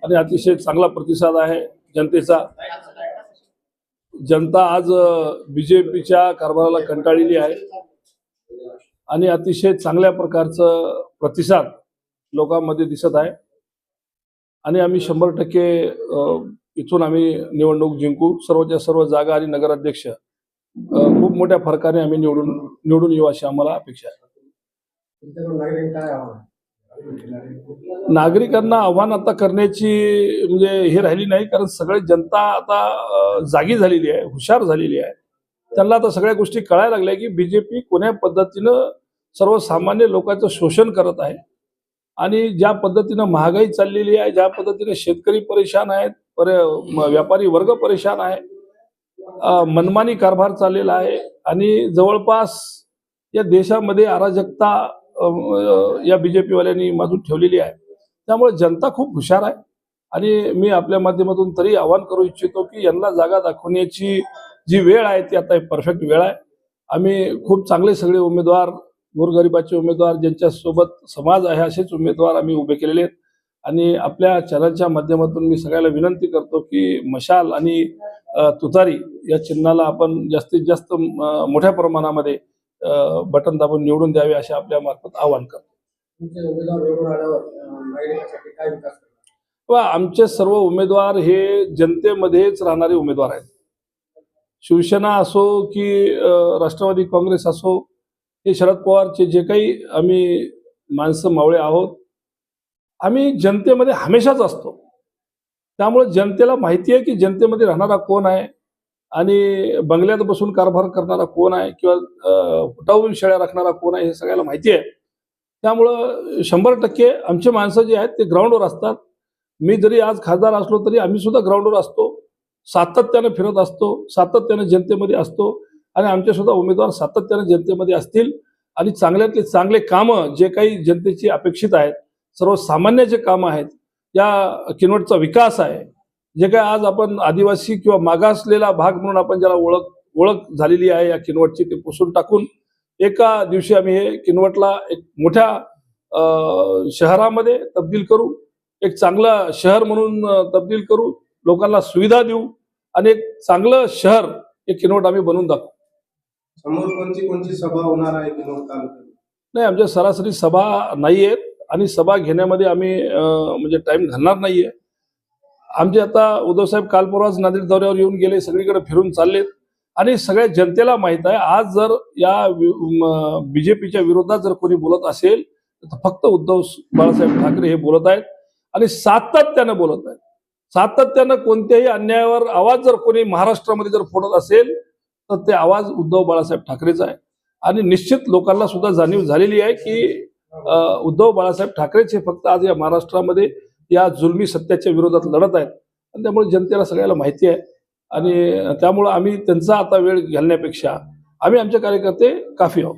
आणि अतिशय चांगला प्रतिसाद आहे जनतेचा। जनता आज बीजेपीच्या कारभाराला कंटाळलेली आहे आणि अतिशय चांगल्या प्रकारचं प्रतिसाद लोकांमध्ये दिसत आहे आणि आम्ही 100% इथून आम्ही निवडणूक जिंकू। सर्वच्या सर्व जागा आणि नगराध्यक्ष खूप मोठ्या फरकाने आम्ही निवडून येऊ अशी आम्हाला अपेक्षा आहे। नागरिकांना आव्हान आता करण्याची म्हणजे हे राहिली नाही, कारण सगळे जनता आता जागी झालेली आहे, हुशार झालेली आहे। त्यांना आता सगळ्या गोष्टी कळायला लागल्या की बीजेपी कोण्या पद्धतीनं सर्वसामान्य लोकांचं शोषण करत आहे आणि ज्या पद्धतीनं महागाई चाललेली आहे, ज्या पद्धतीने शेतकरी परेशान आहेत, व्यापारी वर्ग परेशान आहे, मनमानी कारभार चाललेला आहे आणि जवळपास या देशामध्ये अराजकता या बीजेपीवाल्यांनी माजून ठेवलेली आहे। त्यामुळे जनता खूप हुशार आहे आणि मी आपल्या माध्यमातून तरी आवाहन करू इच्छितो की यांना जागा दाखवण्याची जी वेळ आहे ती आता परफेक्ट वेळ आहे। आम्ही खूप चांगले सगळे उमेदवार, गोरगरिबाचे उमेदवार, ज्यांच्यासोबत समाज आहे असेच उमेदवार आम्ही उभे केलेले आहेत आणि आपल्या चॅनलच्या माध्यमातून मी सगळ्याला विनंती करतो की मशाल आणि तुतारी या चिन्हाला आपण जास्तीत जास्त मोठ्या प्रमाणामध्ये बटन दाबून निवडून द्यावे असे आपल्या मार्फत आवाहन करतो। आमचे सर्व उमेदवार हे जनतेमध्येच राहणारे उमेदवार आहेत। शिवसेना असो की राष्ट्रवादी काँग्रेस असो, हे शरद पवारचे जे काही आम्ही माणसं मावळे आहोत, आम्ही जनतेमध्ये हमेशाच असतो। त्यामुळे जनतेला माहिती आहे की जनतेमध्ये राहणारा कोण आहे आणि बंगल्यात बसून कारभार करणारा कोण आहे किंवा फुटावून शेळ्या राखणारा कोण आहे हे सगळ्याला माहिती आहे। त्यामुळं 100% आमचे माणसं जे आहेत ते ग्राउंडवर असतात। मी जरी आज खासदार असलो तरी आम्ही सुद्धा ग्राउंडवर असतो, सातत्याने फिरत असतो, सातत्याने जनतेमध्ये असतो आणि आमचे सुद्धा उमेदवार सातत्याने जनतेमध्ये असतील आणि चांगल्यातले चांगले कामं जे काही जनतेची अपेक्षित आहेत, सर्वसामान्याचे कामं आहेत, या किनवटचा विकास आहे, जे काय आज आपण आदिवासी किंवा मागासलेला भाग म्हणून आपण ज्याला ओळख झालेली आहे या किनवटची, ते पुसून टाकून एका दिवशी आम्ही हे किनवटला एक मोठ्या शहरामध्ये तब्दील करू, एक चांगलं शहर म्हणून तब्दील करू, लोकांना सुविधा देऊ आणि एक चांगलं शहर हे किनवट आम्ही बनवून दाखवू। समोर कोणती सभा होणार आहे किनवट तालुक्यात? नाही, आमच्या सरासरी सभा नाही आहेत आणि सभा घेण्यामध्ये आम्ही म्हणजे टाइम घालणार नाहीये। आमचे आता उद्धवसाहेब काल परवाच नांदेड दौऱ्यावर येऊन गेले, सगळीकडे फिरून चाललेत आणि सगळ्या जनतेला माहित आहे आज जर या बीजेपीच्या विरोधात जर कोणी बोलत असेल तर फक्त उद्धव बाळासाहेब ठाकरे हे बोलत आहेत आणि सातत्यानं बोलत आहेत। सातत्यानं कोणत्याही अन्यायावर आवाज जर कोणी महाराष्ट्रामध्ये जर फोडत असेल तर ते आवाज उद्धव बाळासाहेब ठाकरेचा आहे आणि निश्चित लोकांना सुद्धा जाणीव झालेली आहे की उद्धव बाळासाहेब ठाकरेच हे फक्त आज या महाराष्ट्रामध्ये या जुलमी सत्याच्या विरोधात लढत आहेत आणि त्यामुळे जनतेला सगळ्याला माहिती आहे आणि त्यामुळे आम्ही त्यांचा आता वेळ घालण्यापेक्षा आम्ही आमचे कार्यकर्ते काफी आहोत।